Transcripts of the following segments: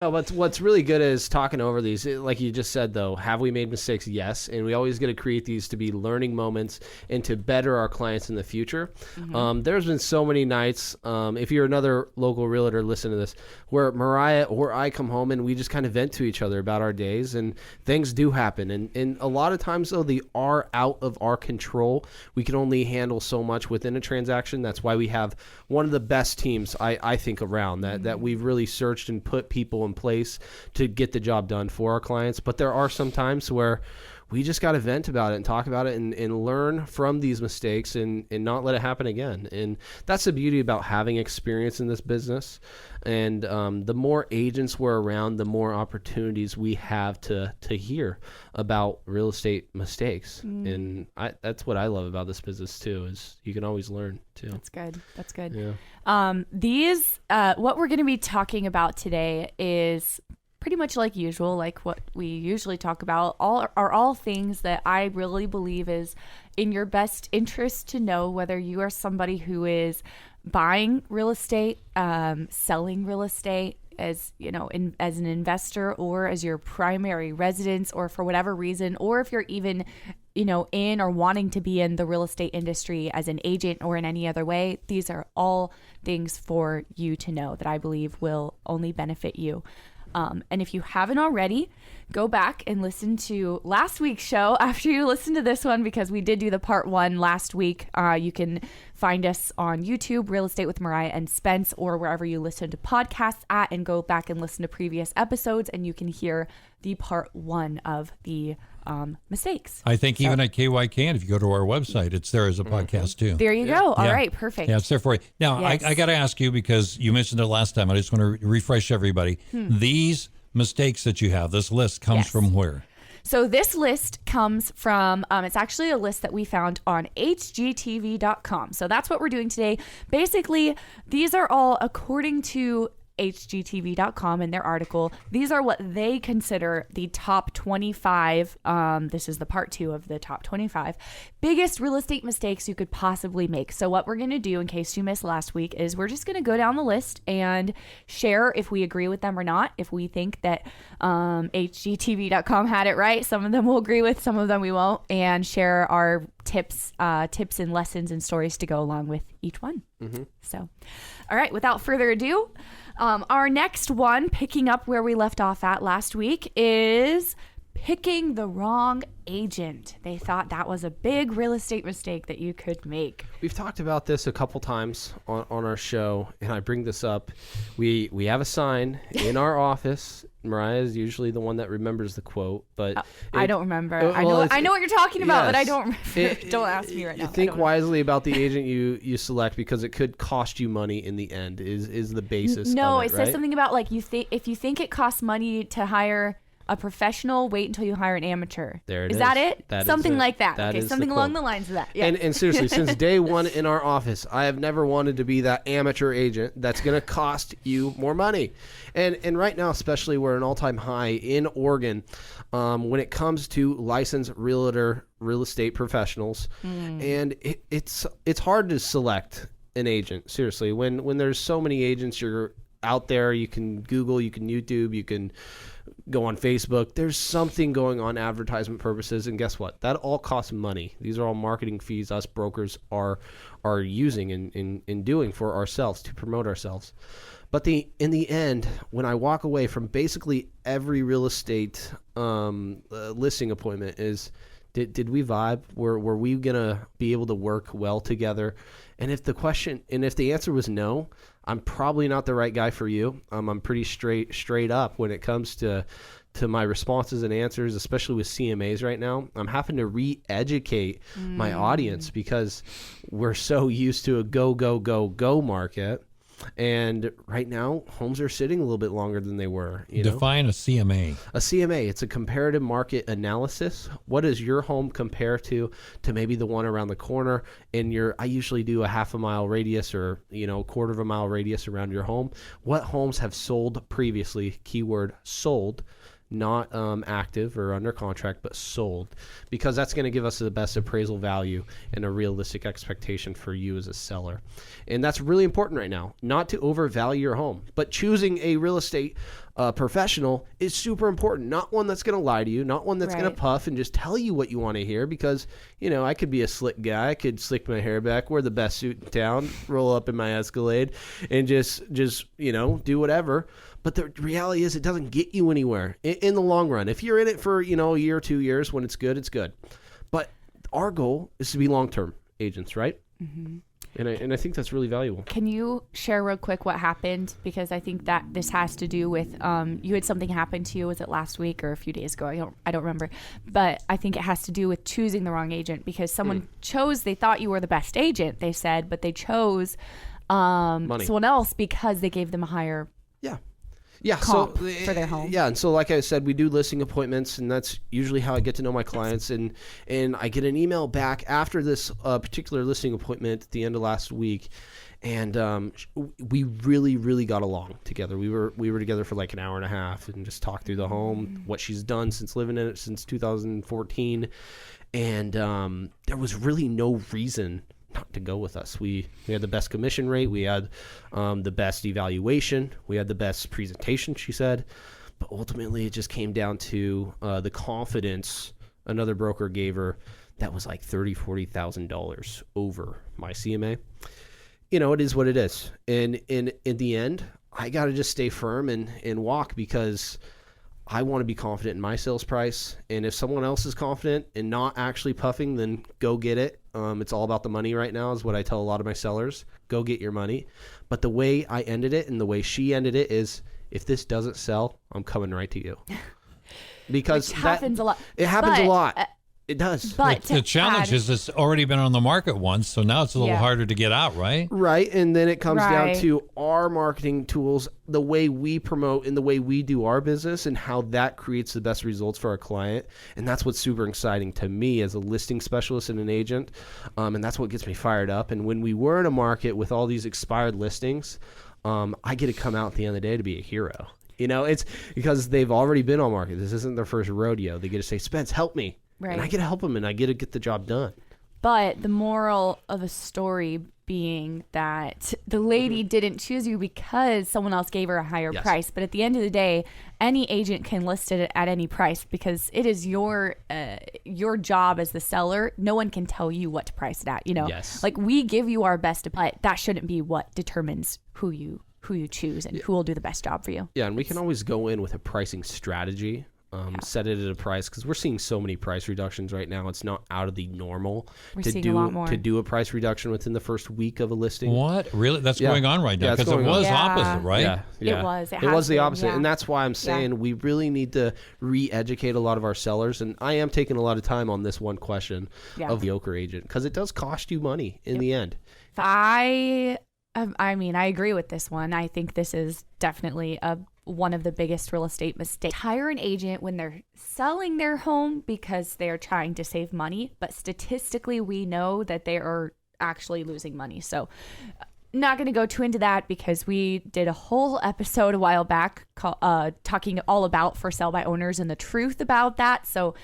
No, but what's really good is talking over these. Like you just said, though, have we made mistakes? Yes. And we always got to create these to be learning moments and to better our clients in the future. There's been so many nights, if you're another local realtor, listen to this, where Mariah or I come home and we just kind of vent to each other about our days, and things do happen. And a lot of times, though, they are out of our control. We can only handle so much within a transaction. That's why we have one of the best teams, I think, around that we've really searched and put people in place to get the job done for our clients. But there are some times where we just got to vent about it and talk about it and learn from these mistakes and not let it happen again. And that's the beauty about having experience in this business. And the more agents we're around, the more opportunities we have to hear about real estate mistakes. And that's what I love about this business too, is you can always learn too. That's good. That's good. Yeah. What we're going to be talking about today is pretty much like usual, like what we usually talk about, all things that I really believe is in your best interest to know, whether you are somebody who is buying real estate, selling real estate, as you know, as an investor, or as your primary residence, or for whatever reason, or if you're even in or wanting to be in the real estate industry as an agent or in any other way. These are all things for you to know that I believe will only benefit you. And if you haven't already, go back and listen to last week's show after you listen to this one, because we did do the part 1 last week. You can find us on YouTube, Real Estate with Mariah and Spenc, or wherever you listen to podcasts at, and go back and listen to previous episodes, and you can hear the part 1 of the mistakes. I think even at KYK, if you go to our website, it's there as a podcast too. There you go. All right, perfect. Yeah, it's there for you. Now, Yes. I got to ask you, because you mentioned it last time. I just want to refresh everybody. These mistakes that you have, this list comes from where? So this list comes from, it's actually a list that we found on hgtv.com. So that's what we're doing today. Basically, these are all according to hgtv.com in their article. These are what they consider the top 25. This is the part 2 of the top 25 biggest real estate mistakes you could possibly make. So what we're going to do, in case you missed last week, is we're just going to go down the list and share if we agree with them or not. If we think that hgtv.com had it right, some of them we'll agree with, some of them we won't, and share our tips and lessons and stories to go along with each one. So, all right, without further ado, our next one, picking up where we left off at last week, is picking the wrong agent. They thought that was a big real estate mistake that you could make. We've talked about this a couple times on our show, and I bring this up. We have a sign in our office. Mariah is usually the one that remembers the quote, but I don't remember. I know what you're talking about, but I don't remember. Don't ask me right now. You think wisely about the agent you select, because it could cost you money in the end. Is the basis? No, of it says something about, like, if you think it costs money to hire a professional, wait until you hire an amateur. There it is. Is that it? Something like that. That okay, is something along the lines of that. Yeah. And seriously, since day one in our office, I have never wanted to be that amateur agent that's going to cost you more money. And right now, especially, we're at an all-time high in Oregon when it comes to licensed real estate professionals. And it's hard to select an agent, seriously. When there's so many agents, you're out there, you can Google, you can YouTube, you can go on Facebook. There's something going on advertisement purposes, and guess what? That all costs money. These are all marketing fees us brokers are using and doing for ourselves to promote ourselves. But in the end, when I walk away from basically every real estate listing appointment, is did we vibe? Were we gonna be able to work well together? And if the answer was no, I'm probably not the right guy for you. I'm pretty straight up when it comes to my responses and answers, especially with CMAs right now. I'm having to re-educate my audience, because we're so used to a go market. And right now, homes are sitting a little bit longer than they were. Define a CMA. A CMA, it's a comparative market analysis. What does your home compare to maybe the one around the corner? I usually do a half a mile radius, or a quarter of a mile radius around your home. What homes have sold previously? Keyword sold. not active or under contract, but sold, because that's going to give us the best appraisal value and a realistic expectation for you as a seller. And that's really important right now, not to overvalue your home, but choosing a real estate professional is super important. Not one that's going to lie to you, not one that's going to puff and just tell you what you want to hear, because, you know, I could be a slick guy. I could slick my hair back, wear the best suit in town, roll up in my Escalade, and just you know, do whatever. But the reality is it doesn't get you anywhere in the long run. If you're in it for, you know, a year or 2 years, when it's good, it's good. But our goal is to be long-term agents, right? Mm-hmm. And I think that's really valuable. Can you share real quick what happened? Because I think that this has to do with, you had something happen to you, was it last week or a few days ago? I don't remember. But I think it has to do with choosing the wrong agent, because someone chose, they thought you were the best agent, they said, but they chose someone else because they gave them a higher comp for their home. Yeah, and so like I said, we do listing appointments, and that's usually how I get to know my clients. And I get an email back after this particular listing appointment at the end of last week, and we really got along together. We were together for like an hour and a half and just talked through the home, what she's done since living in it since 2014, and there was really no reason not to go with us. We had the best commission rate. We had the best evaluation. We had the best presentation, she said. But ultimately, it just came down to the confidence another broker gave her that was like $30,000-$40,000 over my CMA. You know, it is what it is. And in the end, I got to just stay firm and walk, because I want to be confident in my sales price. And if someone else is confident and not actually puffing, then go get it. It's all about the money right now, is what I tell a lot of my sellers. Go get your money. But the way I ended it and the way she ended it is, if this doesn't sell, I'm coming right to you. Because which happens a lot. It happens a lot. It does. But the challenge is it's already been on the market once, so now it's a little harder to get out, right? Right, and then it comes down to our marketing tools, the way we promote and the way we do our business, and how that creates the best results for our client. And that's what's super exciting to me as a listing specialist and an agent, and that's what gets me fired up. And when we were in a market with all these expired listings, I get to come out at the end of the day to be a hero. You know, it's because they've already been on market. This isn't their first rodeo. They get to say, Spence, help me. Right. And I get to help them, and I get to get the job done. But the moral of the story being that the lady didn't choose you because someone else gave her a higher price. But at the end of the day, any agent can list it at any price, because it is your job as the seller. No one can tell you what to price it at. You know, like we give you our best, but that shouldn't be what determines who you choose and who will do the best job for you. Yeah, and we can always go in with a pricing strategy. Set it at a price, because we're seeing so many price reductions right now. It's not out of the normal to do a price reduction within the first week of a listing. What? Really? That's going on right now, because it was opposite, right? Yeah. It was the opposite, and that's why I'm saying we really need to re-educate a lot of our sellers. And I am taking a lot of time on this one question of the Ochre agent, because it does cost you money in the end. I mean, I agree with this one. I think this is definitely one of the biggest real estate mistakes. Hire an agent when they're selling their home because they're trying to save money, but statistically we know that they are actually losing money. So not going to go too into that, because we did a whole episode a while back talking all about for sale by owners and the truth about that. So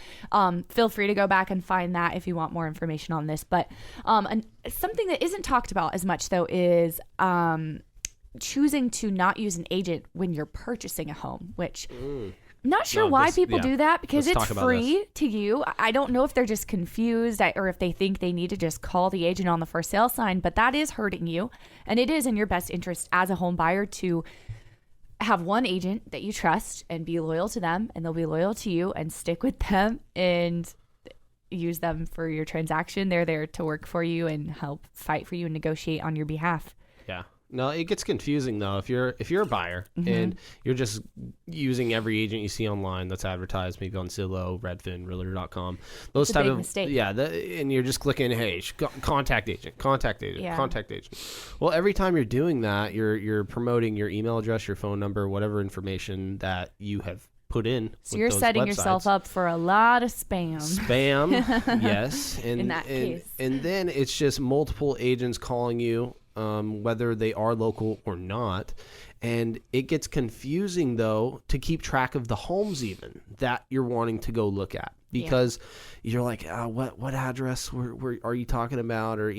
feel free to go back and find that if you want more information on this. But and something that isn't talked about as much, though, is choosing to not use an agent when you're purchasing a home, which not sure why people do that, because it's free to you. I don't know if they're just confused or if they think they need to just call the agent on the for sale sign, but that is hurting you. And it is in your best interest as a home buyer to have one agent that you trust and be loyal to them, and they'll be loyal to you, and stick with them and use them for your transaction. They're there to work for you and help fight for you and negotiate on your behalf. Yeah. No, it gets confusing though if you're a buyer and you're just using every agent you see online that's advertised, maybe on Zillow, Redfin, Realtor.com, those type of mistake. And you're just clicking, hey, contact agent. Well, every time you're doing that, you're promoting your email address, your phone number, whatever information that you have put in. So you're setting yourself up for a lot of spam. Yes. And, in that case. And then it's just multiple agents calling you, whether they are local or not. And it gets confusing, though, to keep track of the homes even that you're wanting to go look at. Because you're like, what address are you talking about? Or,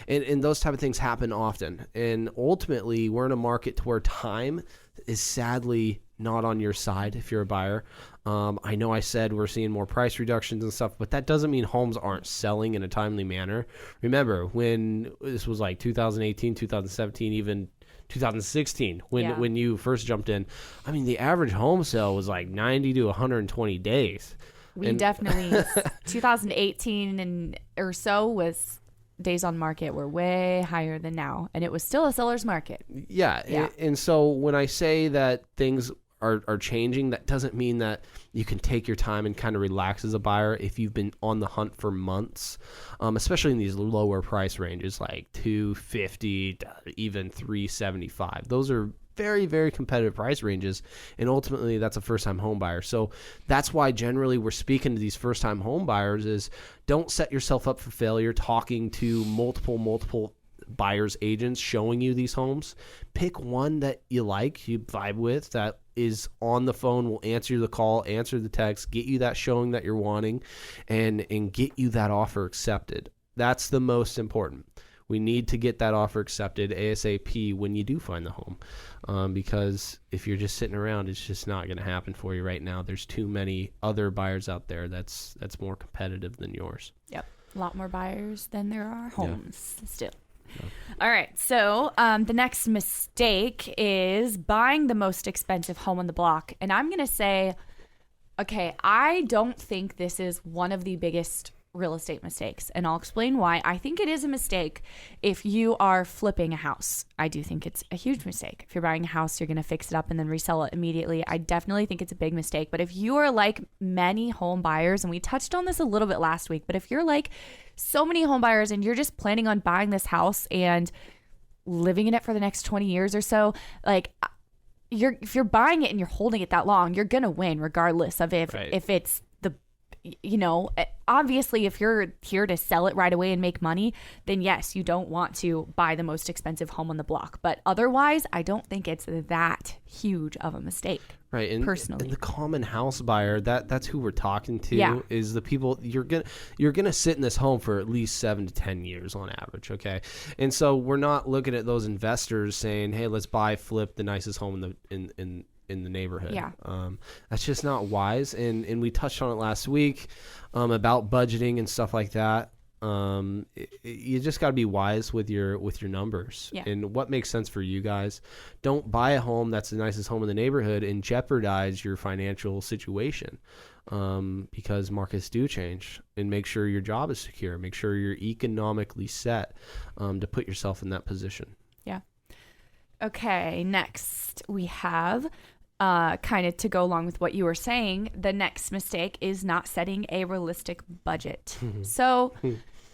and those type of things happen often. And ultimately, we're in a market to where time is sadly not on your side if you're a buyer. I know I said we're seeing more price reductions and stuff, but that doesn't mean homes aren't selling in a timely manner. Remember, when this was like 2018, 2017, even 2016, when you first jumped in, I mean, the average home sale was like 90 to 120 days. We definitely 2018 and or so was days on market were way higher than now, and it was still a seller's market. Yeah. And so when I say that things are changing, that doesn't mean that you can take your time and kind of relax as a buyer if you've been on the hunt for months, especially in these lower price ranges like $250 to even $375. Those are very, very competitive price ranges, and ultimately that's a first-time home buyer. So that's why generally we're speaking to these first-time home buyers is don't set yourself up for failure talking to multiple buyers agents showing you these homes. Pick one that you like, you vibe with, that is on the phone, will answer the call, answer the text, get you that showing that you're wanting, and get you that offer accepted. That's the most important. We need to get that offer accepted ASAP when you do find the home, because if you're just sitting around, it's just not going to happen for you right now. There's too many other buyers out there that's more competitive than yours. Yep, a lot more buyers than there are homes still. Yeah. All right, so the next mistake is buying the most expensive home on the block. And I'm going to say, okay, I don't think this is one of the biggest real estate mistakes, and I'll explain why. I think it is a mistake if you are flipping a house. I do think it's a huge mistake. If you're buying a house, you're going to fix it up and then resell it immediately. I definitely think it's a big mistake. But if you are like many home buyers, and we touched on this a little bit last week, but if you're like so many home buyers and you're just planning on buying this house and living in it for the next 20 years or so, like if you're buying it and you're holding it that long, you're going to win regardless of if it's obviously if you're here to sell it right away and make money, then yes, you don't want to buy the most expensive home on the block. But otherwise, I don't think it's that huge of a mistake. Right. And personally, and the common house buyer, that's who we're talking to, is the people you're gonna sit in this home for at least 7 to 10 years on average. Okay. And so we're not looking at those investors saying, hey, let's flip the nicest home in the neighborhood. Yeah. That's just not wise. And we touched on it last week about budgeting and stuff like that. You just got to be wise with your numbers and what makes sense for you guys. Don't buy a home that's the nicest home in the neighborhood and jeopardize your financial situation, because markets do change. And make sure your job is secure. Make sure you're economically set to put yourself in that position. Yeah. Okay. Next we have kind of to go along with what you were saying, the next mistake is not setting a realistic budget. So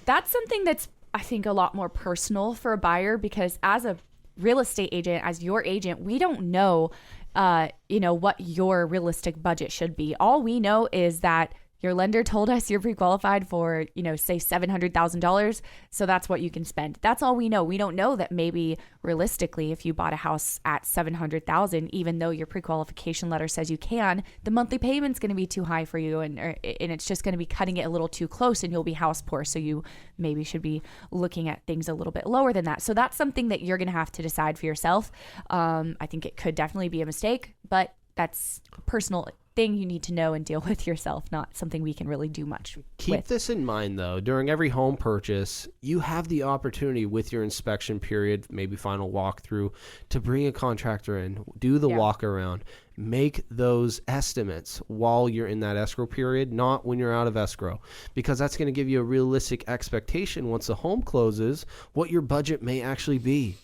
that's something that's, I think, a lot more personal for a buyer, because as a real estate agent, as your agent, we don't know, what your realistic budget should be. All we know is that your lender told us you're pre-qualified for, say $700,000. So that's what you can spend. That's all we know. We don't know that maybe realistically, if you bought a house at $700,000, even though your pre-qualification letter says you can, the monthly payment's going to be too high for you. And it's just going to be cutting it a little too close, and you'll be house poor. So you maybe should be looking at things a little bit lower than that. So that's something that you're going to have to decide for yourself. I think it could definitely be a mistake, but that's a personal thing you need to know and deal with yourself, not something we can really do much Keep this in mind, though. During every home purchase, you have the opportunity with your inspection period, maybe final walkthrough, to bring a contractor in, do the walk around, make those estimates while you're in that escrow period, not when you're out of escrow, because that's going to give you a realistic expectation once the home closes, what your budget may actually be.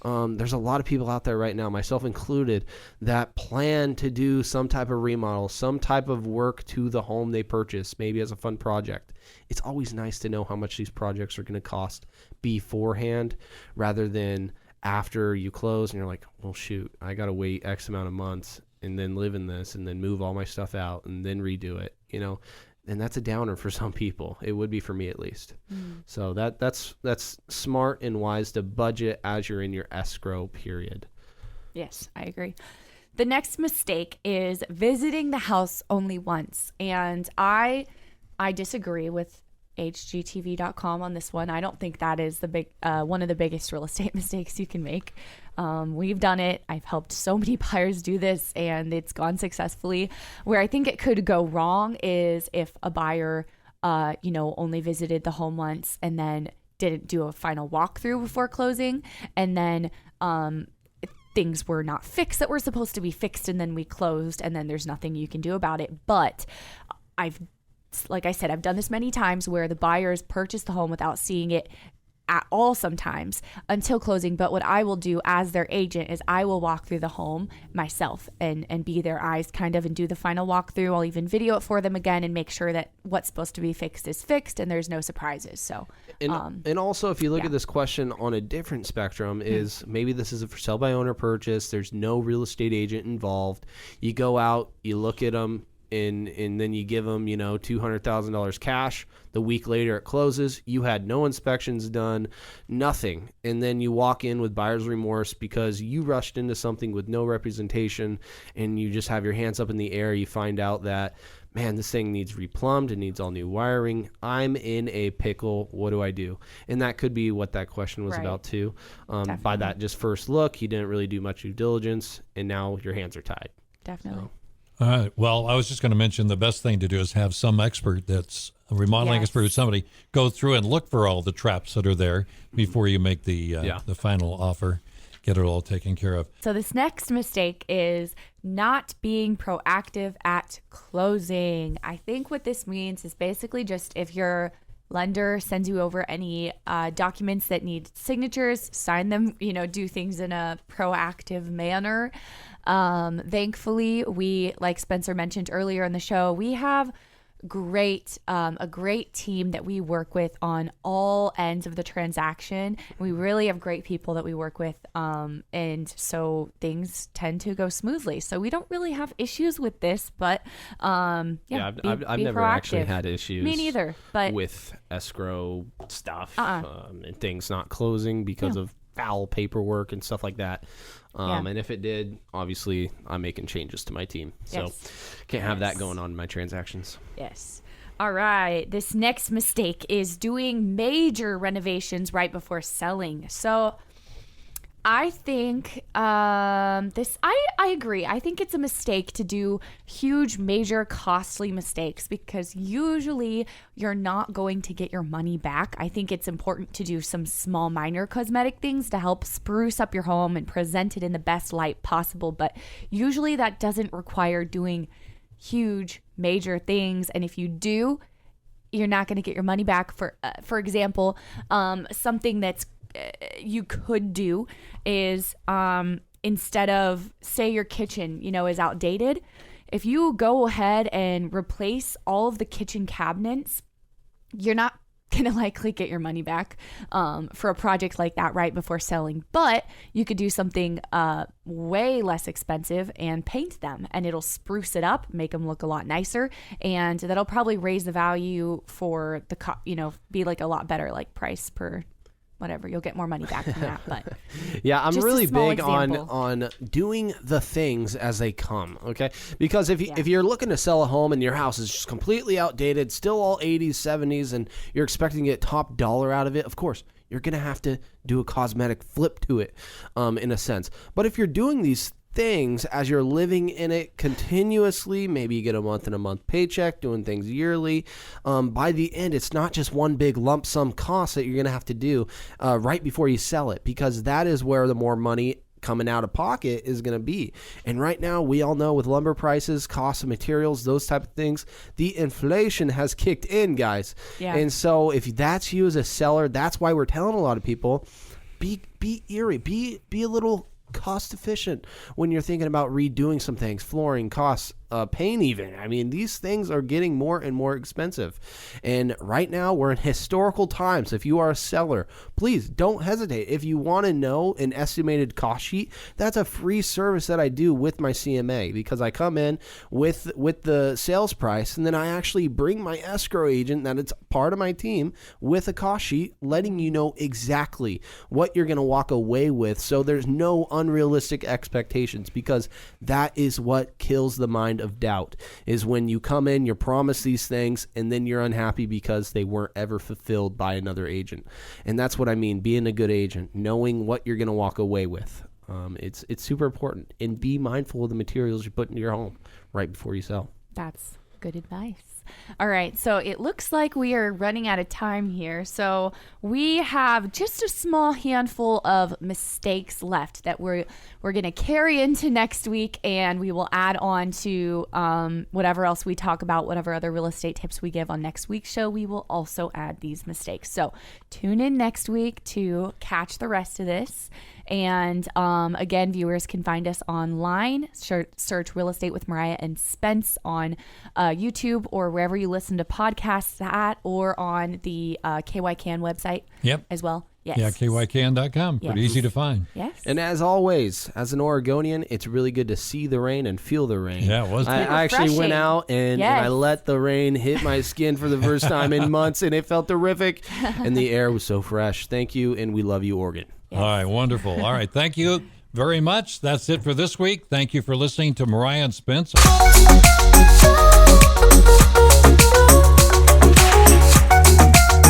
There's a lot of people out there right now, myself included, that plan to do some type of remodel, some type of work to the home they purchase, maybe as a fun project. It's always nice to know how much these projects are going to cost beforehand rather than after you close and you're like, well, shoot, I got to wait X amount of months and then live in this and then move all my stuff out and then redo it, And that's a downer for some people. It would be for me at least. So that's smart and wise to budget as you're in your escrow period. Yes, I agree. The next mistake is visiting the house only once. And I disagree with hgtv.com on this one. I don't think that is the one of the biggest real estate mistakes you can make. We've done it. I've helped so many buyers do this, and it's gone successfully. Where I think it could go wrong is if a buyer, only visited the home once and then didn't do a final walkthrough before closing, and then things were not fixed that were supposed to be fixed, and then we closed, and then there's nothing you can do about it. But like I said, I've done this many times where the buyers purchase the home without seeing it at all sometimes until closing. But what I will do as their agent is I will walk through the home myself and be their eyes kind of and do the final walkthrough. I'll even video it for them again and make sure that what's supposed to be fixed is fixed and there's no surprises. So, and also if you look at this question on a different spectrum is maybe this is a for sale by owner purchase. There's no real estate agent involved. You go out, you look at them, and then you give them, $200,000 cash. The week later it closes. You had no inspections done, nothing. And then you walk in with buyer's remorse because you rushed into something with no representation, and you just have your hands up in the air. You find out that, man, this thing needs replumbed. It needs all new wiring. I'm in a pickle. What do I do? And that could be what that question was about too. By that just first look, you didn't really do much due diligence, and now your hands are tied. Definitely. So. All right. Well, I was just going to mention the best thing to do is have some expert that's a remodeling expert, somebody go through and look for all the traps that are there before you make the final offer, get it all taken care of. So this next mistake is not being proactive at closing. I think what this means is basically just if your lender sends you over any documents that need signatures, sign them, do things in a proactive manner. Thankfully, we, like Spencer mentioned earlier in the show, we have a great team that we work with on all ends of the transaction. We really have great people that we work with, and so things tend to go smoothly. So we don't really have issues with this, but I've never actually had issues. Me neither, but with escrow stuff and things not closing because of foul paperwork and stuff like that. And if it did, obviously I'm making changes to my team. So can't have that going on in my transactions. Yes. All right. This next mistake is doing major renovations right before selling. So I think I agree. I think it's a mistake to do huge, major, costly mistakes because usually you're not going to get your money back. I think it's important to do some small, minor cosmetic things to help spruce up your home and present it in the best light possible. But usually that doesn't require doing huge, major things. And if you do, you're not going to get your money back. For example, something that's you could do is instead of, say your kitchen, is outdated, if you go ahead and replace all of the kitchen cabinets, you're not going to likely get your money back for a project like that right before selling. But you could do something way less expensive and paint them, and it'll spruce it up, make them look a lot nicer, and that'll probably raise the value for the be like a lot better, like price per whatever. You'll get more money back from that. But I'm really big on doing the things as they come. Okay, because if you're looking to sell a home and your house is just completely outdated, still all 80s, 70s, and you're expecting to get top dollar out of it, of course you're gonna have to do a cosmetic flip to it, in a sense. But if you're doing these things as you're living in it continuously, maybe you get a month and a month paycheck doing things yearly, by the end it's not just one big lump sum cost that you're gonna have to do right before you sell it, because that is where the more money coming out of pocket is going to be. And right now we all know with lumber prices, cost of materials, those type of things, the inflation has kicked in, guys. And so if that's you as a seller, that's why we're telling a lot of people, be eerie, be a little cost efficient when you're thinking about redoing some things, flooring costs, paint even. I mean, these things are getting more and more expensive. And right now we're in historical times. If you are a seller, please don't hesitate. If you want to know an estimated cost sheet, that's a free service that I do with my CMA, because I come in with the sales price, and then I actually bring my escrow agent that it's part of my team with a cost sheet, letting you know exactly what you're going to walk away with, so there's no unrealistic expectations, because that is what kills the mind of doubt, is when you come in, you're promised these things, and then you're unhappy because they weren't ever fulfilled by another agent. And that's what I mean, being a good agent, knowing what you're going to walk away with. It's super important. And be mindful of the materials you put into your home right before you sell. That's good advice. All right, so it looks like we are running out of time here. So we have just a small handful of mistakes left that we're going to carry into next week, and we will add on to whatever else we talk about, whatever other real estate tips we give on next week's show. We will also add these mistakes. So tune in next week to catch the rest of this. And again, viewers can find us online. Search Real Estate with Mariah and Spenc on YouTube or wherever you listen to podcasts at, or on the KYCAN website as well. Yes. Yeah, kycan.com. Pretty easy to find. Yes. And as always, as an Oregonian, it's really good to see the rain and feel the rain. Yeah, it was. I actually went out and I let the rain hit my skin for the first time in months, and it felt terrific. And the air was so fresh. Thank you, and we love you, Oregon. Yes. All right, wonderful. All right, thank you very much. That's it for this week. Thank you for listening to Mariah and Spenc.